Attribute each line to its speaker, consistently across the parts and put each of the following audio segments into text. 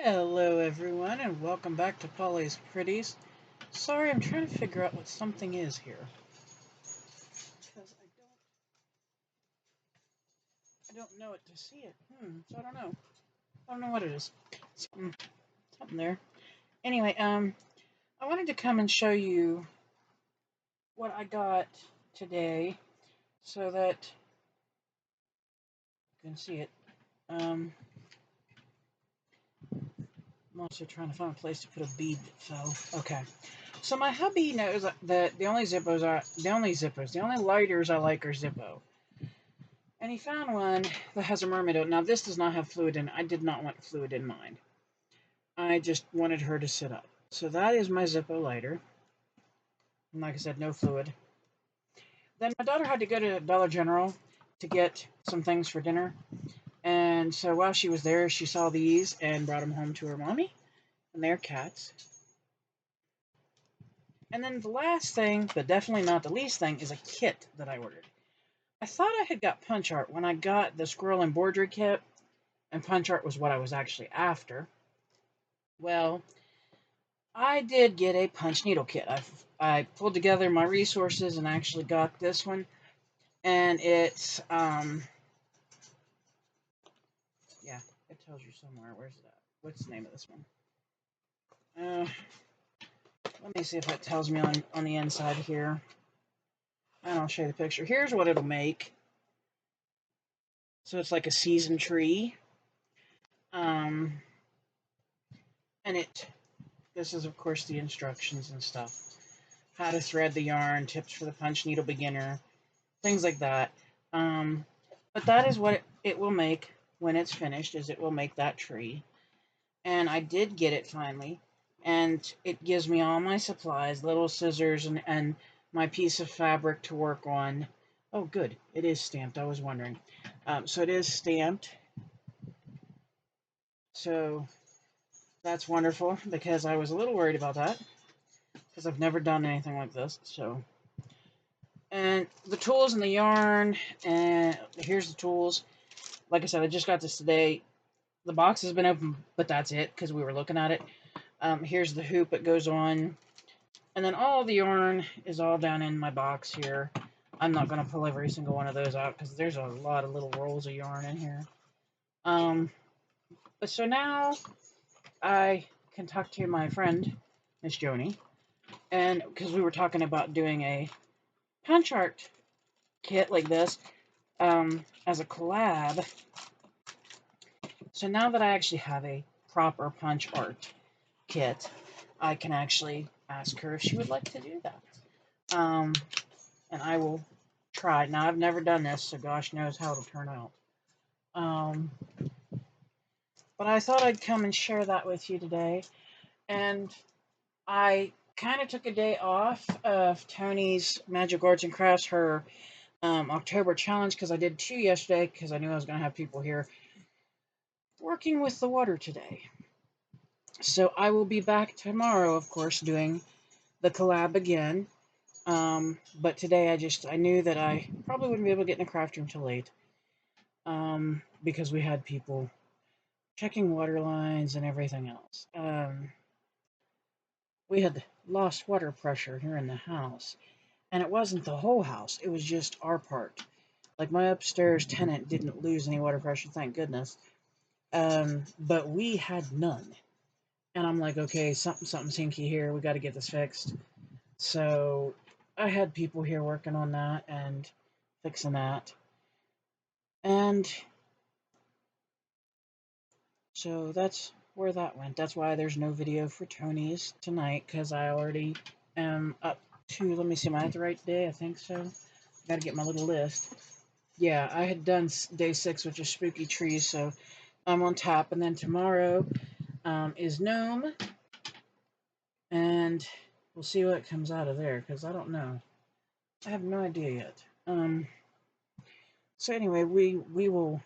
Speaker 1: Hello everyone and welcome back to Polly's Pretties. Sorry, I'm trying to figure out what something is here. Because I don't know it to see it. So I don't know. I don't know what it is. Something there. Anyway, I wanted to come and show you what I got today so that you can see it. I'm also trying to find a place to put a bead that fell. Okay. So my hubby knows that the only lighters I like are Zippo. And he found one that has a mermaid on. Now, this does not have fluid in it. I did not want fluid in mine. I just wanted her to sit up. So that is my Zippo lighter. And like I said, no fluid. Then my daughter had to go to Dollar General to get some things for dinner. And so while she was there, she saw these and brought them home to her mommy. And they're cats. And then the last thing, but definitely not the least thing, is a kit that I ordered. I thought I had got punch art when I got the squirrel embroidery kit, and punch art was what I was actually after. Well, I did get a punch needle kit. I pulled together my resources and actually got this one, and it's yeah, it tells you somewhere. Where's it at? What's the name of this one? Let me see if it tells me on the inside here. And I'll show you the picture. Here's what it'll make. So it's like a season tree. Um, and this is of course the instructions and stuff. How to thread the yarn, tips for the punch needle beginner, things like that. But that is what it will make when it's finished, is it will make that tree. And I did get it finally. And it gives me all my supplies, little scissors and my piece of fabric to work on. Oh, good. It is stamped. I was wondering. So it is stamped. So that's wonderful because I was a little worried about that because I've never done anything like this. So, and the tools and the yarn, and here's the tools. Like I said, I just got this today. The box has been open, but that's it because we were looking at it. Here's the hoop it goes on. And then all the yarn is all down in my box here. I'm not going to pull every single one of those out because there's a lot of little rolls of yarn in here. But so now I can talk to my friend, Miss Joni, and because we were talking about doing a punch art kit like this as a collab. So now that I actually have a proper punch art kit, I can actually ask her if she would like to do that. And I will try. Now, I've never done this, so gosh knows how it'll turn out. But I thought I'd come and share that with you today. And I kind of took a day off of Tony's Magic Arts and Crafts, her October challenge, because I did 2 yesterday because I knew I was going to have people here working with the water today. So I will be back tomorrow, of course, doing the collab again. But today I knew that I probably wouldn't be able to get in the craft room till late. Because we had people checking water lines and everything else. We had lost water pressure here in the house. And it wasn't the whole house, it was just our part. Like, my upstairs tenant didn't lose any water pressure, thank goodness. But we had none. And I'm like, okay, something's hinky here. We got to get this fixed. So I had people here working on that and fixing that. And so that's where that went. That's why there's no video for Tony's tonight, because I already am up to, let me see, am I at the right day? I think so. Got to get my little list. Yeah, I had done day 6, which is Spooky Trees, so I'm on top. And then tomorrow is Gnome, and we'll see what comes out of there, because I don't know. I have no idea yet. So anyway, we will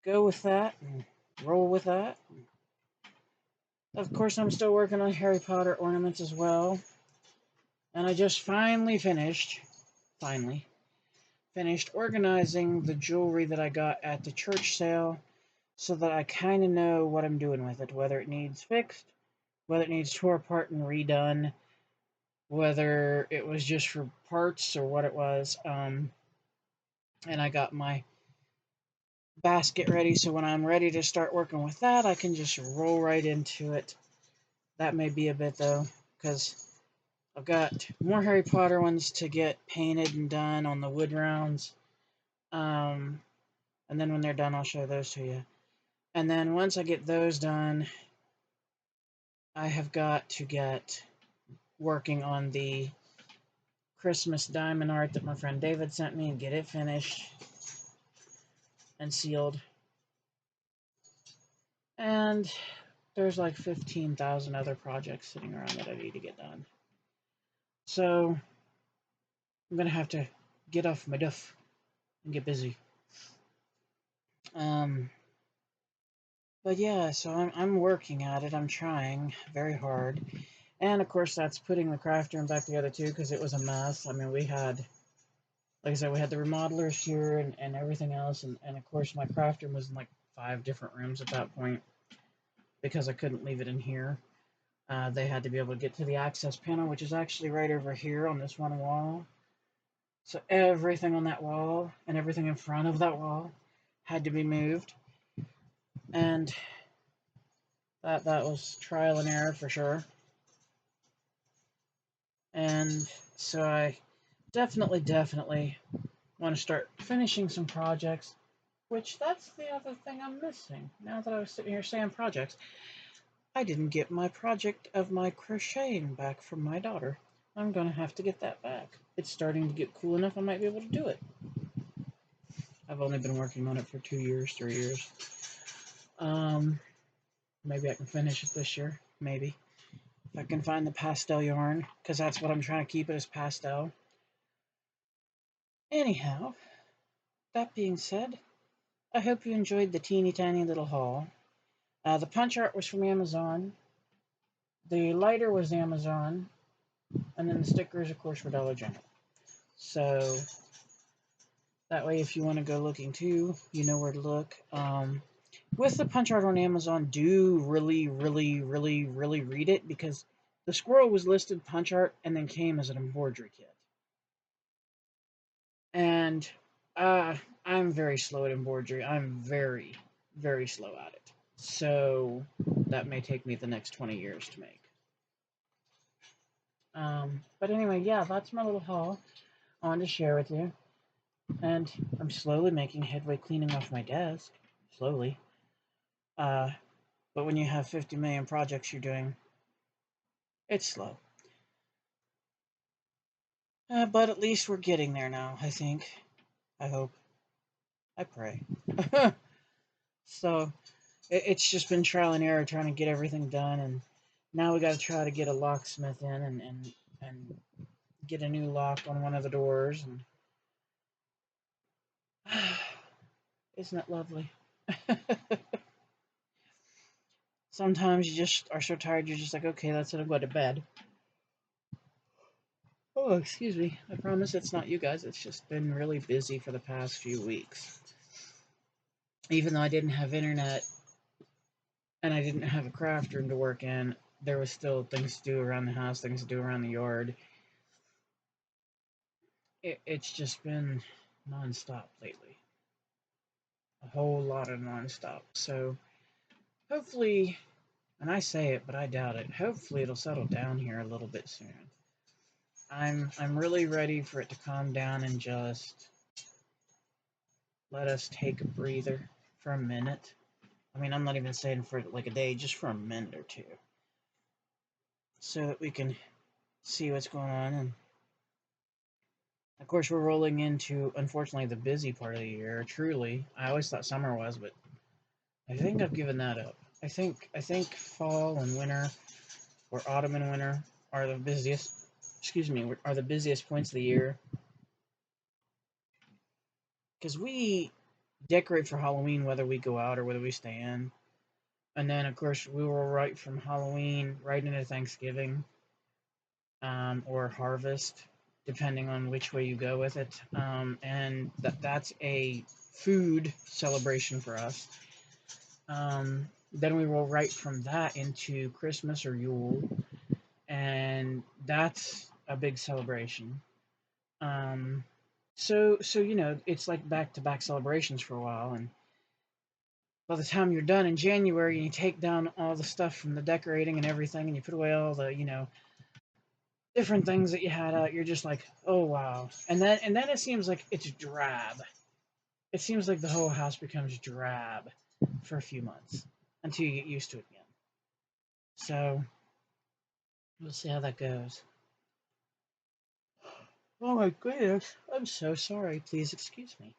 Speaker 1: go with that and roll with that. Of course, I'm still working on Harry Potter ornaments as well. And I just finally finished organizing the jewelry that I got at the church sale so that I kind of know what I'm doing with it, whether it needs fixed, whether it needs tore apart and redone, whether it was just for parts or what it was. And I got my basket ready, so when I'm ready to start working with that, I can just roll right into it. That may be a bit though, because I've got more Harry Potter ones to get painted and done on the wood rounds. And then when they're done, I'll show those to you. And then once I get those done, I have got to get working on the Christmas diamond art that my friend David sent me and get it finished and sealed. And there's like 15,000 other projects sitting around that I need to get done. So I'm going to have to get off my duff and get busy. But yeah, so I'm working at it. I'm trying very hard. And of course, that's putting the craft room back together too, because it was a mess. I mean, we had, like I said, we had the remodelers here and everything else. And of course, my craft room was in like 5 different rooms at that point because I couldn't leave it in here. They had to be able to get to the access panel, which is actually right over here on this one wall. So everything on that wall and everything in front of that wall had to be moved. And that was trial and error for sure. And so I definitely want to start finishing some projects, which that's the other thing I'm missing. Now that I was sitting here saying projects, I didn't get my project of my crocheting back from my daughter. I'm going to have to get that back. It's starting to get cool enough I might be able to do it. I've only been working on it for 2 years, 3 years. Maybe I can finish it this year. Maybe. If I can find the pastel yarn, because that's what I'm trying to keep it as pastel. Anyhow, that being said, I hope you enjoyed the teeny tiny little haul. The punch art was from Amazon. The lighter was Amazon. And then the stickers, of course, were Dollar General. So that way, if you want to go looking too, you know where to look. With the punch art on Amazon, do really read it, because the squirrel was listed punch art and then came as an embroidery kit. And I'm very slow at embroidery. I'm very slow at it. So that may take me the next 20 years to make. But anyway, yeah, that's my little haul I wanted to share with you. And I'm slowly making headway cleaning off my desk. Slowly. But when you have 50 million projects you're doing, it's slow. But at least we're getting there now, I think. I hope. I pray. So, it's just been trial and error trying to get everything done, and now we got to try to get a locksmith in and get a new lock on one of the doors. And isn't it lovely? Sometimes you just are so tired, you're just like, okay, that's it, I'm going to bed. Oh, excuse me. I promise it's not you guys. It's just been really busy for the past few weeks. Even though I didn't have internet and I didn't have a craft room to work in, there was still things to do around the house, things to do around the yard. It's just been nonstop lately. A whole lot of nonstop. So hopefully, and I say it, but I doubt it, hopefully it'll settle down here a little bit soon. I'm really ready for it to calm down and just let us take a breather for a minute. I mean, I'm not even saying for like a day, just for a minute or two. So that we can see what's going on. And of course, we're rolling into, unfortunately, the busy part of the year. Truly, I always thought summer was, but I think I've given that up. I think fall and winter, or autumn and winter, are the busiest. Excuse me, are the busiest points of the year. Because we decorate for Halloween whether we go out or whether we stay in. And then, of course, we will right from Halloween right into Thanksgiving, or harvest, depending on which way you go with it. And that's a food celebration for us. Then we roll right from that into Christmas or Yule, and that's a big celebration. Um, so it's like back to back celebrations for a while, and by the time you're done in January and you take down all the stuff from the decorating and everything, and you put away all the different things that you had out, you're just like, oh wow. And then it seems like it's drab. It seems like the whole house becomes drab for a few months until you get used to it again. So we'll see how that goes. Oh my goodness, I'm so sorry. Please excuse me.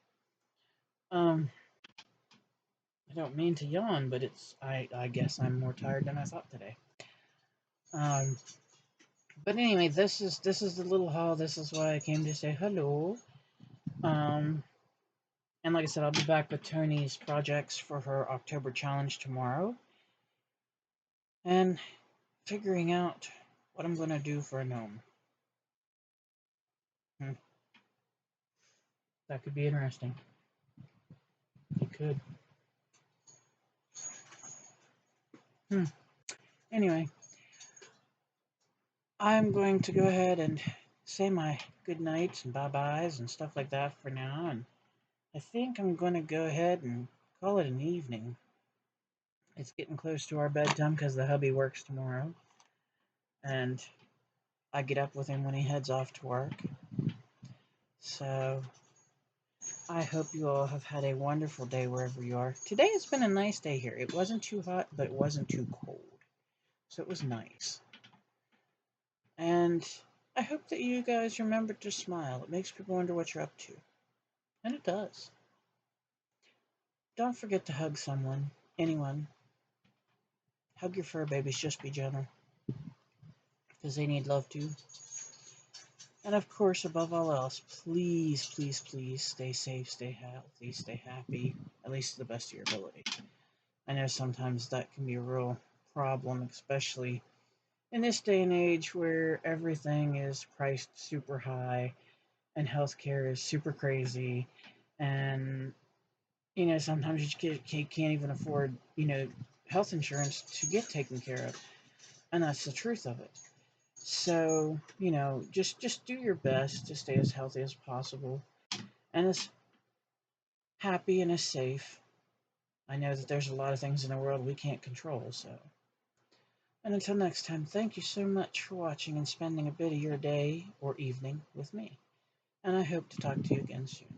Speaker 1: Um, I don't mean to yawn, but I guess I'm more tired than I thought today. Um, but anyway, this is the little haul. This is why I came to say hello. Um, and like I said, I'll be back with Tony's projects for her October challenge tomorrow, and figuring out what I'm gonna do for a gnome. Hmm, that could be interesting. It could. Hmm. Anyway, I'm going to go ahead and say my good nights and bye byes and stuff like that for now, and I think I'm going to go ahead and call it an evening. It's getting close to our bedtime because the hubby works tomorrow, and I get up with him when he heads off to work. So I hope you all have had a wonderful day wherever you are. Today has been a nice day here. It wasn't too hot, but it wasn't too cold. So it was nice. And I hope that you guys remember to smile. It makes people wonder what you're up to. And it does. Don't forget to hug someone, anyone. Hug your fur babies, just be gentle. Because they need love too. And of course, above all else, please, please, please stay safe, stay healthy, stay happy, at least to the best of your ability. I know sometimes that can be a real problem, especially in this day and age where everything is priced super high and healthcare is super crazy, and sometimes you can't even afford health insurance to get taken care of, and that's the truth of it. So just do your best to stay as healthy as possible and as happy and as safe. I know that there's a lot of things in the world we can't control, so. And until next time, thank you so much for watching and spending a bit of your day or evening with me. And I hope to talk to you again soon.